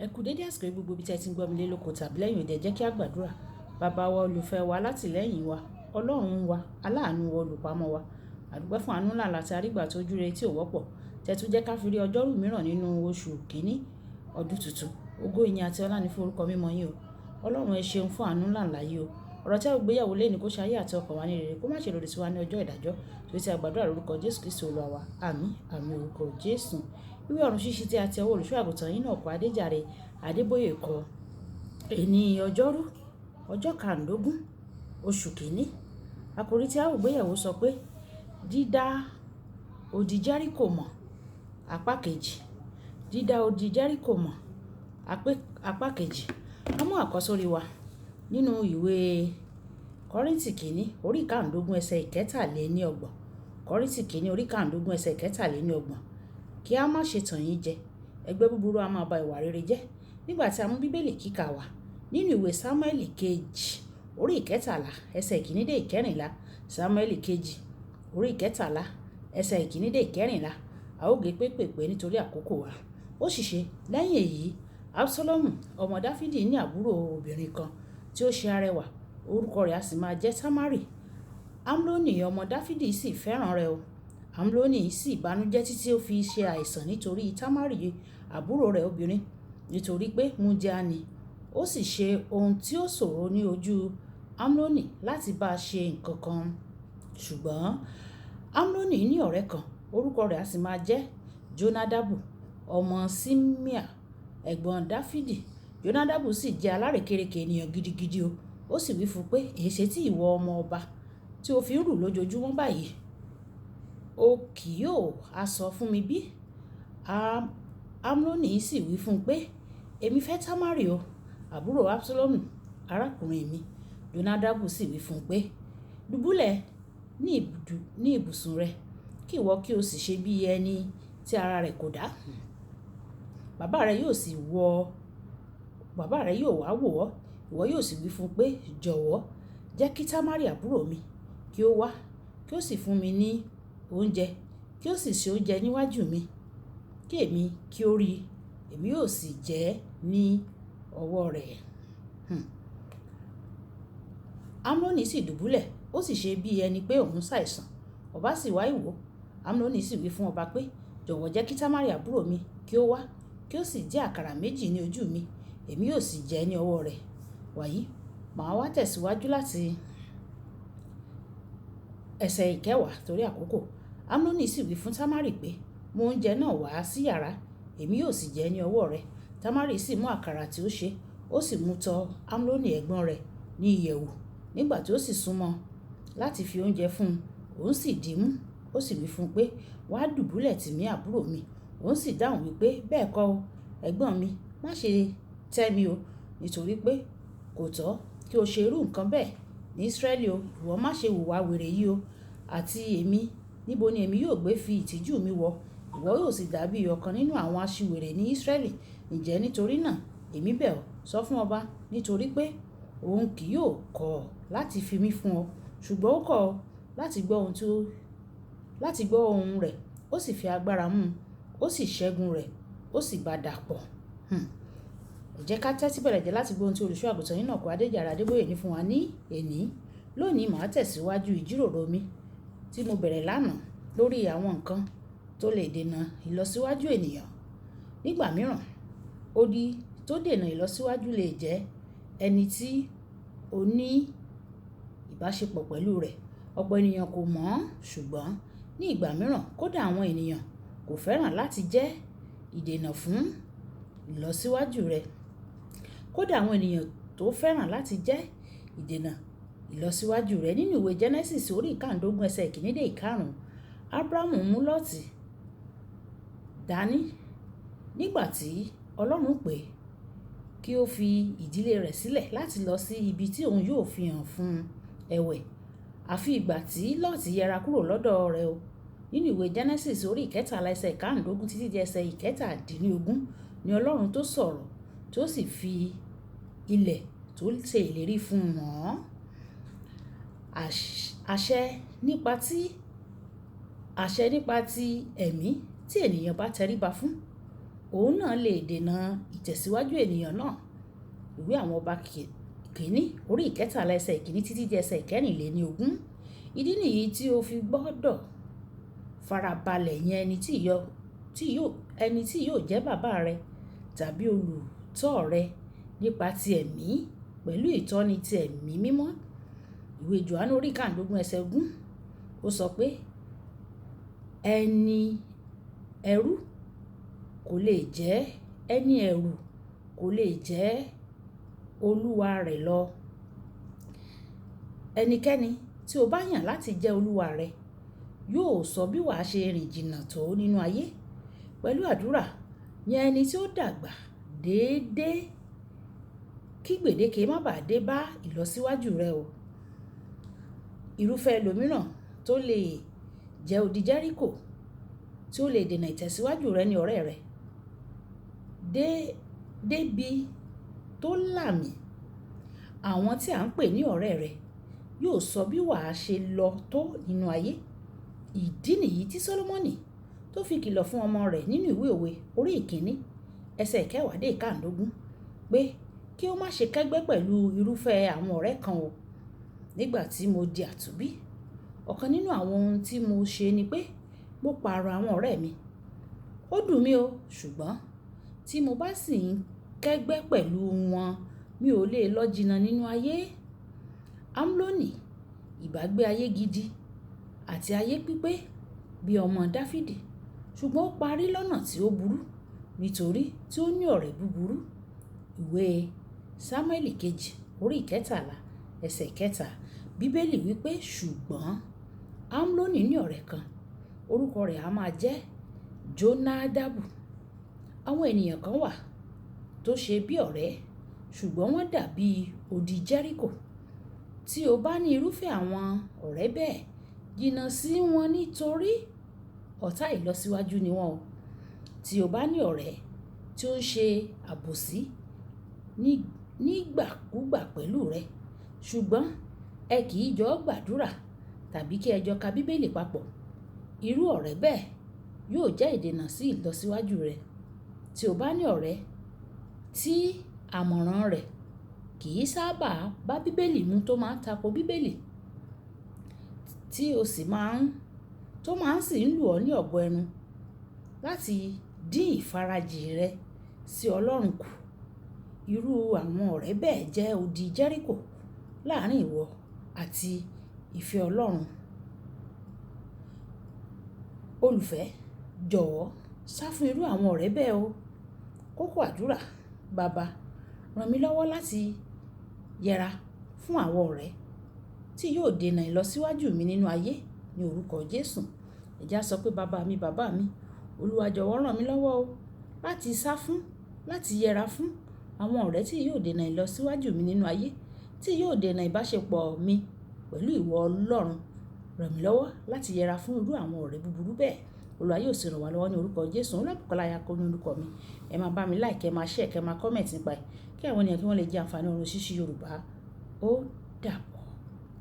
Ẹ kú dédé àsìkò yìí gbogbo ibi tí ẹ ti ń gbọ́ mi lé lóko tàbí lẹ́yìn òde, jẹ́ kí a gbàdúrà. Bàbá wa, olùfẹ́ wa, alátìlẹ́yìn wa, Ọlọ́run wa, aláàánú wa, olùpamọ́ wa. Àdúpẹ́ fún àánú ńlá láti arígbà tó júre tí ò wọ́pọ̀. Tẹ́tú jẹ́ ká fi rí ọjọ́rú mìíràn nínú oṣù kìíní ọdún tuntun. Ògo ìyìn àti ọlá ni fún orúkọ mímọ́ yín o. Ọlọ́run ẹ ṣeun fún àánú ńlá ńlá yìí o. Ọ̀rọ̀ tí a gbéyàwó lé ní kó ṣayé àti ọkàn wa ní rere, kó má ṣe lòdì sí wa ní ọjọ́ ìdájọ́. Torí tí a gbàdúrà lórúkọ Jésù Kristi Olúwa wa. Àmín, àmín orúkọ Jésù. Ìwé ọ̀run ṣíṣí tí a ti ọwọ́ olùṣọ́ àgùntàn yín náà kọ Adéjàre Adébóyè kọ. Èní ọjọ́rú ọjọ́ karùndógún oṣù kìíní. Àkòrí tí a ó gbéyàwó sọ pé dídá odi Jẹ́ríkò mọ̀ apá kejì. Dídá odi Jẹ́ríkò mọ̀ apá kejì. A mú àkọ́sórí wa nínú ìwé Kọ́ríńtì kìíní orí karùndógún ẹsẹ̀ ìkẹtàléníọgbọ̀n. Kọ́ríńtì kìíní orí karùndógún ẹsẹ̀ ìkẹtàléníọgbọ̀n. Kí a má ṣe tàn yín jẹ, ẹgbẹ́ búburú a máa ba ìwà rere jẹ́. Nígbà tí a mú bíbélì kíkà wá nínú ìwé Sámúẹ́lì kejì orí ìkẹtàlá ẹsẹ̀ ìkíní dé ìkẹrìnlá. Sámúẹ́lì kejì orí ìkẹtàlá ẹsẹ̀ ìkíní dé ìkẹrìnlá. A ó gé pépèpé nítorí àkókò wa. Ó sì ṣe lẹ́yìn èyí, Absalomu ọmọ Dáfídì ní àbúrò obìnrin kan tí ó ṣe arẹwà, orúkọ rẹ̀ a sì máa jẹ́ Támárì. Amnoni ọmọ Dáfídì sì fẹ́ràn rẹ̀ o. Amnoni sì bànújẹ́ títí ó fi ṣe àìsàn nítorí Támárì àbúrò rẹ̀ obìnrin, nítorí pé múńdíá ni. Ó sì ṣe ohun tí ó ṣòro ní ojú Amnoni láti bá a ṣe nǹkan kan. Ṣùgbọ́n Amnoni ní ọ̀rẹ́ kan, orúkọ rẹ̀ a sì máa jẹ́ Jonadabu ọmọ Ṣimea, ẹ̀gbọ́n Dáfídì. Jonadabu sì jẹ́ alárékérekè ènìyàn gidigidi o. Ó sì wí fún un pé, èéṣe tí ìwọ ọmọ ọba tí o fi ń rù lójoojúmọ́ báyìí? O kì yóò ha sọ fún mi bí? Amnoni sì wí fún un pé, èmi fẹ́ Támárì o, àbúrò Absalomu arákùnrin mi. Jonadabu sì wí fún un pé, dùbúlẹ̀ ní ibùsùn rẹ, kí ìwọ kí o sì ṣe bí ẹni tí ara rẹ̀ kò dá. Bàbá rẹ yóò wá wò ọ́, ìwọ yóò sì wí fún un pé, jọ̀wọ́ jẹ́ kí Támárì àbúrò mi kí ó wá, kí ó sì fún mi ní oúnjẹ, kí ó sì ṣe oúnjẹ níwájú mi, kí èmi kí ó rí, èmi yóò sì jẹ ní ọwọ́ rẹ̀. Amnoni sì dùbúlẹ̀, ó sì ṣe bí ẹni pé òun ṣàìsàn. Ọba sì wá ìwò. Amnoni sì wí fún ọba pé, jọ̀wọ́ jẹ́ kí Támárì àbúrò mi kí ó wá, kí ó sì jẹ àkàrà méjì ní ojú mi, èmi yóò sì jẹ ní ọwọ́ rẹ̀. Wàyí, màá wá tẹ̀síwájú láti ẹsẹ̀ ìkẹwàá torí àkókò. Amnoni sì wí fún Támárì pé, mú oúnjẹ náà wá sí yàrá, èmi yóò sì jẹ ní ọwọ́ rẹ̀. Támárì sì mú àkàrà tí ó ṣe, ó sì mú tọ Amnoni ẹ̀gbọ́n rẹ̀ ní ìyẹ̀wù. Nígbà tí ó sì súnmọ́ láti fi oúnjẹ fún un, òun sì dìímú, ó sì wí fún un pé, wá dùbúlẹ̀ tì mí àbúrò mi. Òun sì dáhùn wípé, bẹ́ẹ̀ kọ́ o, ẹ̀gbọ́n mi, má ṣe tẹ́ mi o, nítorí pé kò tọ́ kí o ṣe irú nǹkan bẹ́ẹ̀ ní Ísírẹ́lì o. Ìwọ má ṣe hùwà wèrè yìí o. Àti èmi, níbo ni èmi yóò gbé fi ìtìjú mi wọ̀? Ìwọ yóò sì dàbí ọ̀kan nínú àwọn aṣiwèrè ní Ísírẹ́lì. Ǹjẹ́ nítorí náà, èmi bẹ̀ ọ́, sọ fún ọba, nítorí pé òun kì yóò kọ̀ láti fi mí fún ọ. Ṣùgbọ́n ó kọ̀ láti gbọ́ ohùn rẹ̀, ó sì fi agbára mú un, ó sì ṣẹ́gun rẹ̀, ó sì bá dàpọ̀. Ẹ jẹ́ ká tẹ́tí bẹ̀rẹ̀ jẹ́ láti gbọ́ ohun tí olùṣọ́ àgùntàn yín náà kọ Adéjàre Adébóyè ní fún wa ní èní. Lónìí màá tẹ̀síwájú ìjíròrò mi tí mo bẹ̀rẹ̀ lánàá lórí àwọn nǹkan tó lè dènà ìlọsíwájú ènìyàn. Nígbà mìíràn, odi tó dènà ìlọsíwájú lè jẹ́ ẹni tí ó ní ìbáṣepọ̀ pẹ̀lú rẹ̀. Ọ̀pọ̀ ènìyàn kò mọ̀ ọ́n, ṣùgbọ́n ní ìgbà mìíràn, kódà àwọn ènìyàn kò fẹ́ràn láti jẹ́ ìdènà fún ìlọsíwájú rẹ̀. Kódà àwọn ènìyàn tó fẹ́ràn láti jẹ́ ìdènà ìlọsíwájú rẹ̀. Nínú ìwé Genesis orí ìkarùndógún ẹsẹ̀ ìkíní dé ìkarùn-ún, Ábúráhámù mú Lọ́ọ̀tì dání nígbà tí Ọlọ́run pè é kí ó fi ìdílé rẹ̀ sílẹ̀ láti lọ sí ibi tí òun yóò fi hàn fún ẹ̀wẹ̀. Àfi ìgbà tí Lọ́ọ̀tì yẹra kúrò lọ́dọ̀ rẹ̀ o. Nínú ìwé Genesis orí ìkẹtàlá ẹsẹ̀ ìkarùndógún títí di ẹsẹ̀ ìkẹtàdínlógún ni Ọlọ́run tó sọ̀rọ̀ tó sì fi ilẹ̀ tó ṣe ìlérí fún wọn. Àṣẹ nípa ti ẹ̀mí tí ènìyàn bá tẹríba fún, òun náà lè dènà ìtẹ̀síwájú ènìyàn náà. Ìwé àwọn ọba kìíní orí ìkẹtàlá ẹsẹ̀ ìkíní títí di ẹsẹ̀ ìkẹrìnléníogún. Ìdí nìyí tí o fi gbọ́dọ̀ farabalẹ̀ yan ẹni tí yóò jẹ́ bàbá rẹ tàbí olùtọ́ rẹ nípa ti ẹ̀mí pẹ̀lú ìtọ́ni ti ẹ̀mí mímọ́. Ìwé Jòhánù orí ìkàndógún ẹsẹ̀ ogún ó sọ pé ẹni ẹrú kò lè jẹ́ olúwa rẹ̀ lọ. Ẹnikẹ́ni tí o bá yàn láti jẹ́ olúwa rẹ yóò sọ bí wàá ṣe rìn jìnnà tó nínú ayé. Pẹ̀lú àdúrà, yan ẹni tí ó dàgbà déédéé kí gbèdéke má bàa dé bá ìlọsíwájú rẹ o. Irúfẹ́ ẹlòmíràn tó lè jẹ́ odi Jẹ́ríkò tí ó lè dènà ìtẹ̀síwájú rẹ ní ọ̀rẹ́ rẹ. Débi tó làmì, àwọn tí à ń pè ní ọ̀rẹ́ rẹ yóò sọ bí wàá ṣe lọ tó nínú ayé. Ìdí nìyí tí Sólómọ́nì tó fi kìlọ̀ fún ọmọ rẹ̀ nínú ìwé òwe orí ìkíní ẹsẹ̀ ìkẹwàá dé ìkàndógún pé kí ó má ṣe kẹ́gbẹ́ pẹ̀lú irúfẹ́ àwọn ọ̀rẹ́ kan o. Nígbà tí mo di àtúnbí, ọ̀kan nínú àwọn ohun tí mo ṣe ni pé mo pààrọ̀ àwọn ọ̀rẹ́ mi. Ó dùn mí o, ṣùgbọ́n tí mo bá sì ń kẹ́gbẹ́ pẹ̀lú wọn, mi ò lè lọ jìnnà nínú ayé. Amnoni ìbágbé ayé gidi àti ayé pípé bí ọmọ Dáfídì, ṣùgbọ́n ó parí lọ́nà tí ó burú nítorí tí ó ní ọ̀rẹ́ búburú. Ìwé Sámúẹ́lì kejì orí ìkẹtàlá ẹsẹ̀ ìkẹta. Bíbélì wípé ṣùgbọ́n Amnoni ní ọ̀rẹ́ kan, orúkọ rẹ̀ a máa jẹ́ Jónádàbù. Àwọn ènìyàn kan wà tó ṣe bí ọ̀rẹ́, ṣùgbọ́n wọ́n dàbí odi Jẹ́ríkò. Tí o bá ní irúfẹ́ àwọn ọ̀rẹ́ bẹ́ẹ̀, jìnnà sí wọn nítorí ọ̀tá ìlọsíwájú ni wọ́n o. Tí o bá ní ọ̀rẹ́ tí ó ń ṣe àbòsí nígbàkúgbà pẹ̀lú rẹ, ṣùgbọ́n ẹ kì í jọ gbàdúrà tàbí kí ẹ jọ ka Bíbélì papọ̀, irú ọ̀rẹ́ bẹ́ẹ̀ yóò jẹ́ ìdènà sí ìlọsíwájú rẹ. Tí o bá ní ọ̀rẹ́ tí àmọ̀ràn rẹ̀ kì í sábà bá Bíbélì mu tó máa ń tako Bíbélì, tó máa ń sì ń lù ọ́ ní ọ̀gọ ẹnu láti dín ìfarajìn rẹ sí Ọlọ́run kù, irú àwọn ọ̀rẹ́ bẹ́ẹ̀ jẹ́ odi Jẹ́ríkò láàrin ìwọ àti ìfẹ́ Ọlọ́run. Olùfẹ́, jọ̀wọ́ sá fún irú àwọn ọ̀rẹ́ bẹ́ẹ̀ o. Kókó àdúrà: Baba, ràn mí lọ́wọ́ láti yẹra fún àwọn ọ̀rẹ́ tí yóò dènà ìlọsíwájú mi nínú ayé ní orúkọ Jésù. Ẹ jẹ́ á sọ pé bàbá mi, Olúwa jọ̀wọ́ ràn mí lọ́wọ́ o láti yẹra fún àwọn ọ̀rẹ́ tí yóò dènà ìlọsíwájú mi nínú ayé, tí yóò dènà ìbáṣepọ̀ mi pẹ̀lú ìwọ Ọlọ́run. Ràn mí lọ́wọ́ láti yẹra fún irú àwọn ọ̀rẹ́ búburú bẹ́ẹ̀. Olúwa yóò sì ràn wá lọ́wọ́ ní orúkọ Jésù. Ọlábùkọ́lá Ayako ní orúkọ mi. Ẹ máa bá mi like, ẹ máa share, ẹ máa comment nípa ẹ̀ kí àwọn ènìyàn kí wọ́n lè jẹ àǹfààní ọ̀rọ̀ ṣíṣí Yorùbá. Ó dàbọ̀.